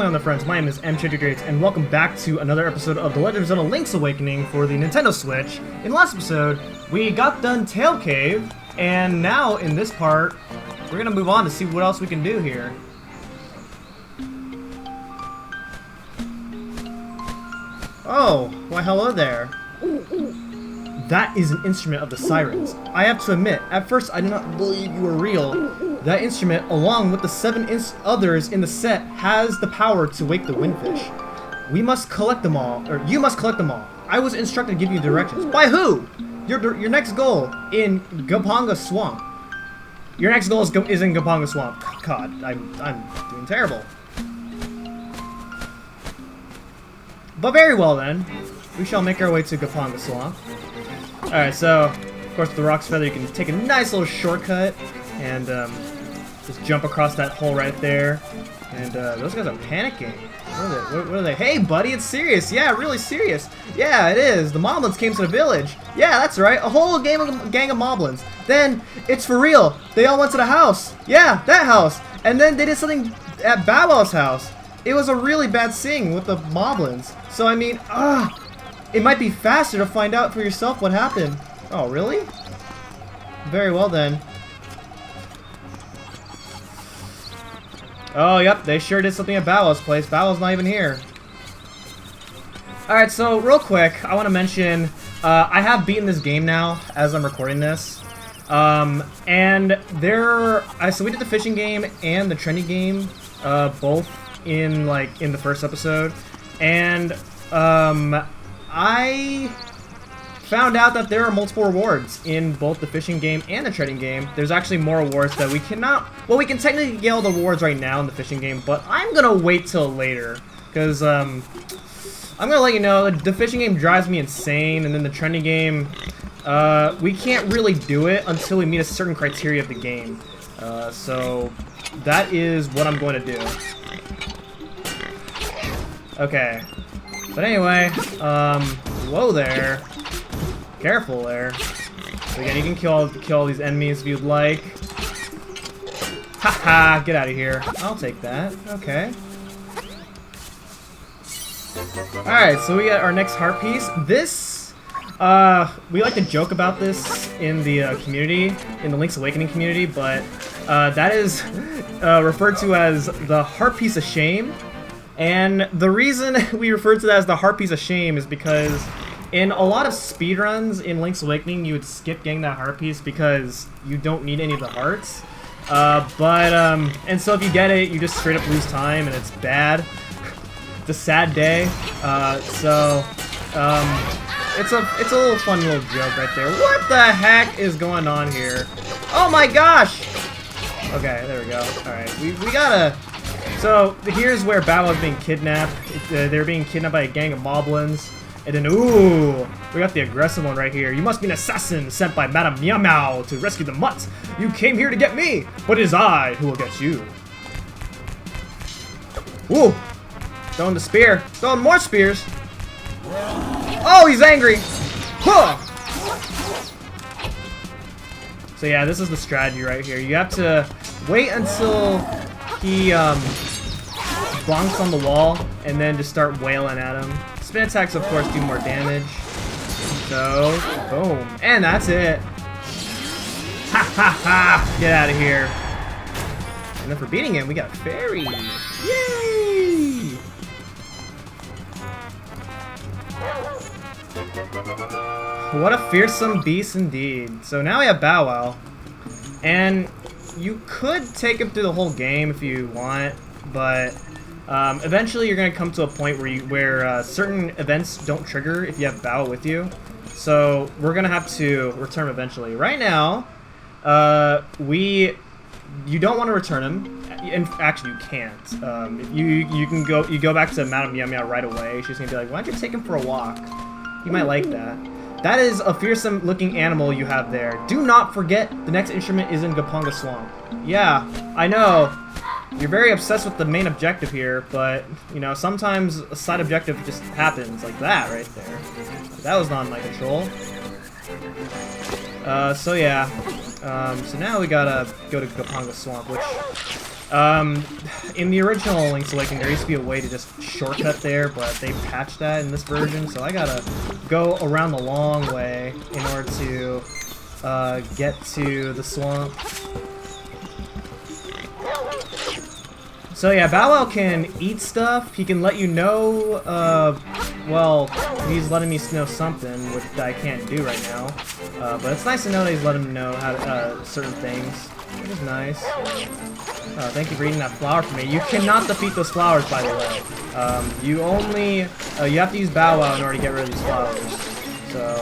on the friends? My name is M. and welcome back to another episode of The Legend of Zelda Link's Awakening for the Nintendo Switch. In the last episode, we got done Tail Cave, and now in this part, we're gonna move on to see what else we can do here. Oh, why hello there. That is an instrument of the sirens. I have to admit, at first I did not believe you were real. That instrument, along with the 7 others in the set, has the power to wake the windfish. We must collect them all, or you must collect them all. I was instructed to give you directions. By who? Your next goal in Gapanga Swamp. Your next goal is in Gapanga Swamp. God, I'm doing terrible. But very well then. We shall make our way to Gapanga Swamp. Alright, so, of course, with the Rock's Feather, you can take a nice little shortcut and just jump across that hole right there. And those guys are panicking. What are they? Hey, buddy, it's serious. Yeah, really serious. Yeah, it is. The Moblins came to the village. Yeah, that's right. A whole gang of Moblins. Then, it's for real. They all went to the house. Yeah, that house. And then they did something at Bow Wow's house. It was a really bad scene with the Moblins. So, I mean, it might be faster to find out for yourself what happened. Oh, really? Very well, then. Oh, yep, they sure did something at Bow Wow's place. Bow Wow's not even here. Alright, so real quick, I want to mention, I have beaten this game now as I'm recording this. So we did the fishing game and the trendy game, both in the first episode. And, I found out that there are multiple rewards in both the fishing game and the trading game. There's actually more rewards that we cannot... Well, we can technically get all the rewards right now in the fishing game, but I'm gonna wait till later. Because, I'm gonna let you know, the fishing game drives me insane, and then the trending game, we can't really do it until we meet a certain criteria of the game. So, that is what I'm going to do. Okay. But anyway, whoa there. Careful there. So again, you can kill all these enemies if you'd like. Haha, get out of here. I'll take that. Okay. Alright, so we got our next heart piece. This, we like to joke about this in the community, in the Link's Awakening community, but that is referred to as the heart piece of shame. And the reason we refer to that as the heart piece of shame is because in a lot of speedruns in Link's Awakening, you would skip getting that heart piece because you don't need any of the hearts. And so if you get it, you just straight up lose time and it's bad. It's a sad day. It's a little fun little joke right there. What the heck is going on here? Oh my gosh! Okay, there we go. Alright, we gotta... So, here's where Bow Wow's being kidnapped. They're being kidnapped by a gang of Moblins. And then, ooh, we got the aggressive one right here. You must be an assassin sent by Madame Meow Meow to rescue the Mutt. You came here to get me, but it is I who will get you. Ooh, throwing the spear. Throwing more spears. Oh, he's angry. Huh. So yeah, this is the strategy right here. You have to wait until he bonks on the wall and then just start wailing at him. Spin attacks, of course, do more damage. So, boom. And that's it. Ha ha ha! Get out of here. And then for beating him, we got Fairy. Yay! What a fearsome beast indeed. So now we have Bow Wow. And you could take him through the whole game if you want, but eventually you're going to come to a point where certain events don't trigger if you have Bow Wow with you. So we're going to have to return him eventually. Right now, you don't want to return him. Actually, you can't. You go back to Madame Meow Meow right away. She's going to be like, why don't you take him for a walk? You might like that. That is a fearsome looking animal you have there. Do not forget the next instrument is in Gapanga Swamp. Yeah, I know. You're very obsessed with the main objective here, but, you know, sometimes a side objective just happens, like that right there. That was not in my control. So yeah. So now we gotta go to Gapanga Swamp, which In the original Link's Awakening, there used to be a way to just shortcut there, but they patched that in this version, so I gotta go around the long way in order to get to the swamp. So yeah, Bow Wow can eat stuff. He can let you know, well, he's letting me know something, which I can't do right now. But it's nice to know that he's letting me know how to, certain things, which is nice. Thank you for eating that flower for me. You cannot defeat those flowers, by the way. You only, you have to use Bow Wow in order to get rid of these flowers. So,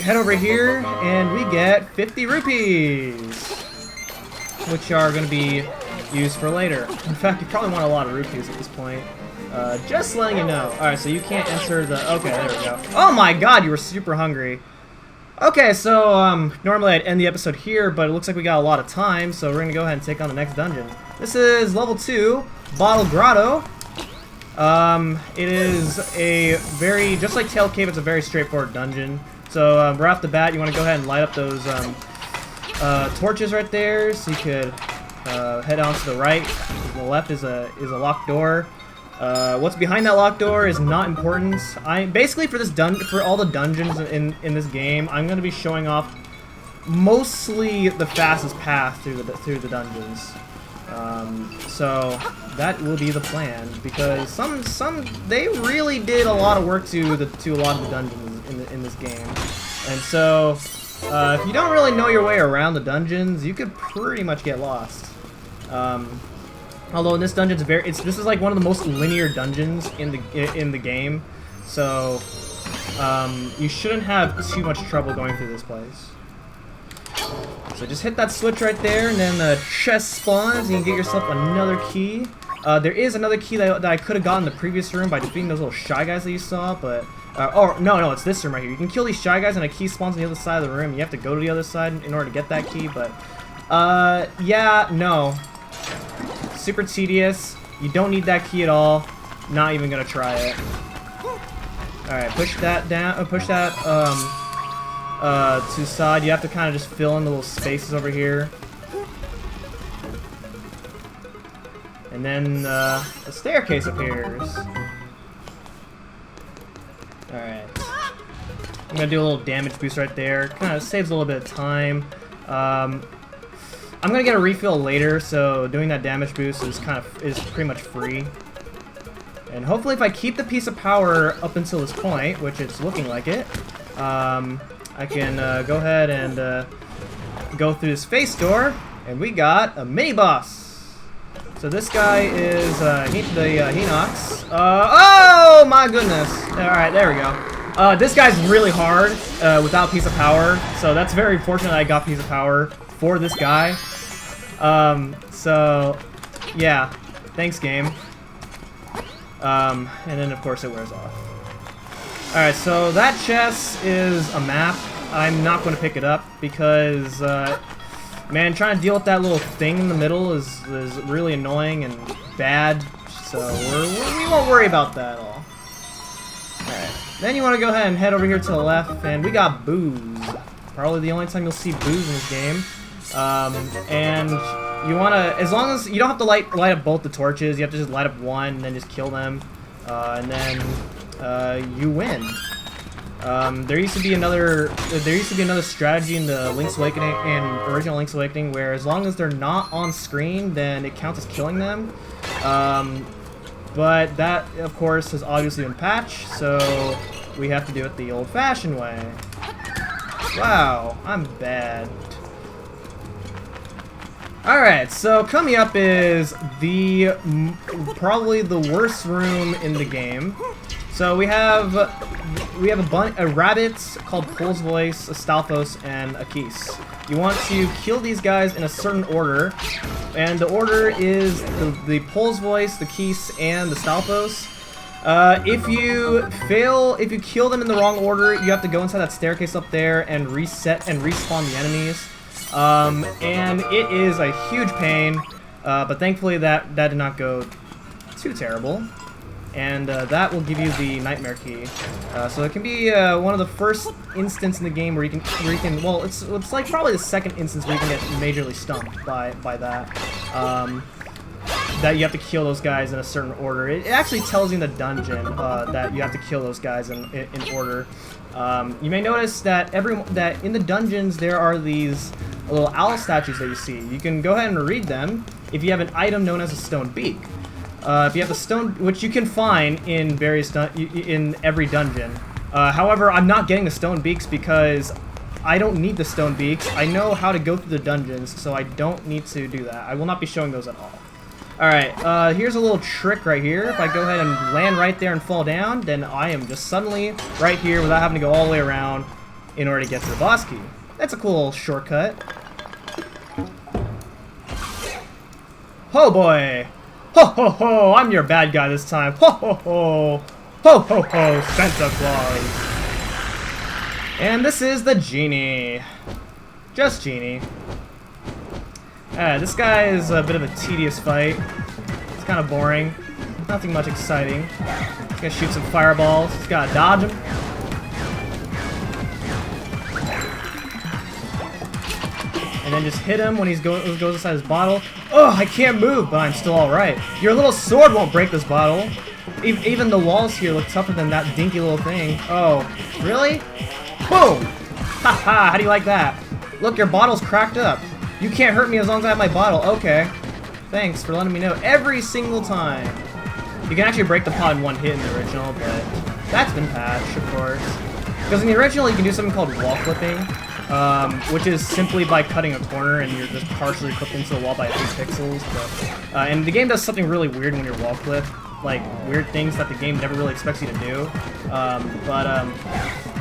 head over here, and we get 50 rupees, which are going to be used for later. In fact, you probably want a lot of rupees at this point. Just letting you know. Alright, so you can't enter the... Okay, there we go. Oh my god, you were super hungry. Okay, so, normally I'd end the episode here, but it looks like we got a lot of time, so we're gonna go ahead and take on the next dungeon. This is level 2, Bottle Grotto. It is a very... Just like Tail Cave, it's a very straightforward dungeon. So, right off the bat, you want to go ahead and light up those, torches right there, so you could... head on to the right. To the left is a locked door. What's behind that locked door is not important. Basically for all the dungeons in this game, I'm going to be showing off mostly the fastest path through the dungeons. So that will be the plan, because they really did a lot of work to a lot of the dungeons in this game, and so if you don't really know your way around the dungeons, you could pretty much get lost. Although in this dungeon's this is like one of the most linear dungeons in the game, so you shouldn't have too much trouble going through this place. So just hit that switch right there, and then the chest spawns. You can get yourself another key. There is another key that I could have gotten in the previous room by defeating those little shy guys that you saw, but oh no, it's this room right here. You can kill these shy guys, and a key spawns on the other side of the room. You have to go to the other side in order to get that key, but yeah, no. Super tedious. You don't need that key at all. Not even gonna try it. Alright, push that down, push that, to the side. You have to kind of just fill in the little spaces over here. And then, a staircase appears. Alright. I'm gonna do a little damage boost right there. Kind of saves a little bit of time. I'm gonna get a refill later, so doing that damage boost is pretty much free. And hopefully, if I keep the piece of power up until this point, which it's looking like it, I can go ahead and go through this face door, and we got a mini boss. So this guy is the Hinox. Oh my goodness! All right, there we go. This guy's really hard without piece of power, so that's very fortunate I got piece of power for this guy. So yeah, thanks game. And then of course it wears off. Alright, so that chest is a map. I'm not going to pick it up because man, trying to deal with that little thing in the middle is really annoying and bad, so we won't worry about that at all. Alright, then you want to go ahead and head over here to the left, and we got booze. Probably the only time you'll see booze in this game. And you want to, as long as you don't have to light up both the torches, you have to just light up one and then just kill them, and then you win. There used to be another strategy in the Link's Awakening and original Link's Awakening where as long as they're not on screen, then it counts as killing them. But that, of course, has obviously been patched, so we have to do it the old-fashioned way. Wow, I'm bad. Alright, so coming up is probably the worst room in the game. So we have a rabbit called Pole's Voice, a Stalfos, and a Keese. You want to kill these guys in a certain order, and the order is the Pole's Voice, the Keese, and the Stalfos. If you kill them in the wrong order, you have to go inside that staircase up there and reset and respawn the enemies. And it is a huge pain, but thankfully that did not go too terrible. and that will give you the nightmare key. So it can be one of the first instances in the game where you can well, it's like probably the second instance where you can get majorly stumped by that. That you have to kill those guys in a certain order. It actually tells you in the dungeon that you have to kill those guys in order. You may notice that that in the dungeons there are these little owl statues that you see. You can go ahead and read them if you have an item known as a stone beak. If you have the stone, which you can find in various in every dungeon. However, I'm not getting the stone beaks because I don't need the stone beaks. I know how to go through the dungeons, so I don't need to do that. I will not be showing those at all. Alright, here's a little trick right here. If I go ahead and land right there and fall down, then I am just suddenly right here without having to go all the way around in order to get to the boss key. That's a cool shortcut. Ho boy! Ho ho ho! I'm your bad guy this time. Ho ho ho! Ho ho ho! Santa Claus! And this is the genie. Just genie. This guy is a bit of a tedious fight. It's kind of boring. Nothing much exciting. He's gonna shoot some fireballs. He's gotta dodge them. And then just hit him when he goes inside his bottle. Oh, I can't move, but I'm still alright. Your little sword won't break this bottle. Even the walls here look tougher than that dinky little thing. Oh, really? Boom! Haha, how do you like that? Look, your bottle's cracked up. You can't hurt me as long as I have my bottle. Okay. Thanks for letting me know every single time. You can actually break the pot in one hit in the original, but that's been patched, of course. Because in the original, you can do something called wall flipping, which is simply by cutting a corner and you're just partially clipped into the wall by a few pixels. But, and the game does something really weird when you're wall flipped, like weird things that the game never really expects you to do.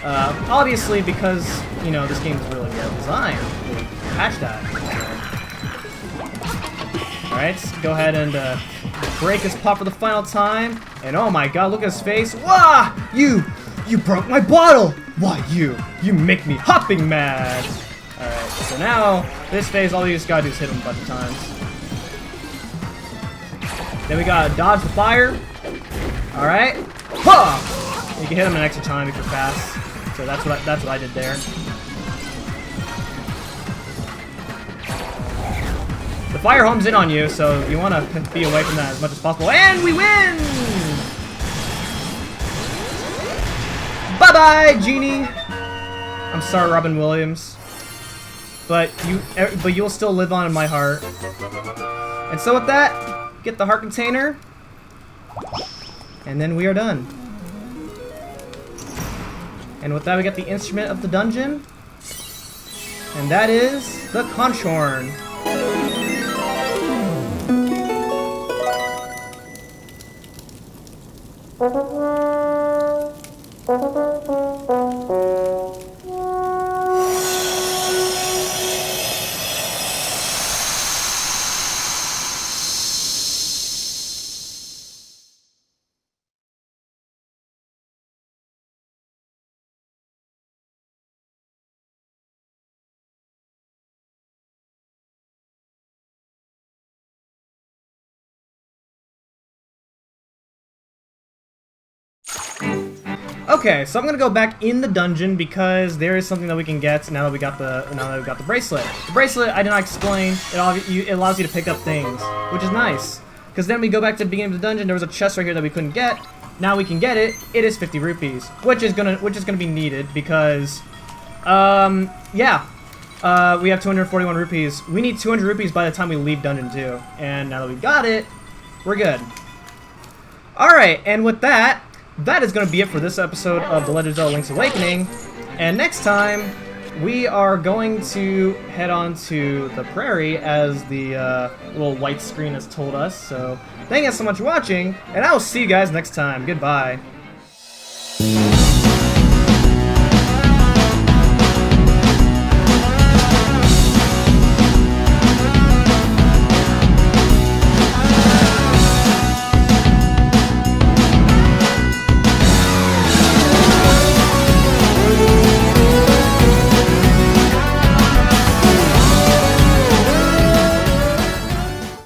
Obviously, because you know this game is really well designed, they patched that. Alright, go ahead and break his pot for the final time. And oh my god, look at his face. Wah! You broke my bottle! Why, you make me hopping mad! Alright, so now, this phase, all you just gotta do is hit him a bunch of times. Then we gotta dodge the fire. Alright. Ha! You can hit him an extra time if you're fast. So that's what I did there. The fire homes in on you, so you want to be away from that as much as possible. And we win! Bye-bye, Genie! I'm sorry, Robin Williams. But you'll still live on in my heart. And so with that, get the heart container. And then we are done. And with that, we get the instrument of the dungeon. And that is the conch horn. Okay, so I'm gonna go back in the dungeon because there is something that we can get now that we got the bracelet. The bracelet I did not explain. It allows you to pick up things, which is nice. Because then we go back to the beginning of the dungeon. There was a chest right here that we couldn't get. Now we can get it. It is 50 rupees, which is gonna be needed because, yeah, we have 241 rupees. We need 200 rupees by the time we leave dungeon 2, and now that we got it, we're good. All right, and with that. That is going to be it for this episode of The Legend of Zelda Link's Awakening. And next time, we are going to head on to the prairie as the little white screen has told us. So, thank you guys so much for watching, and I will see you guys next time. Goodbye.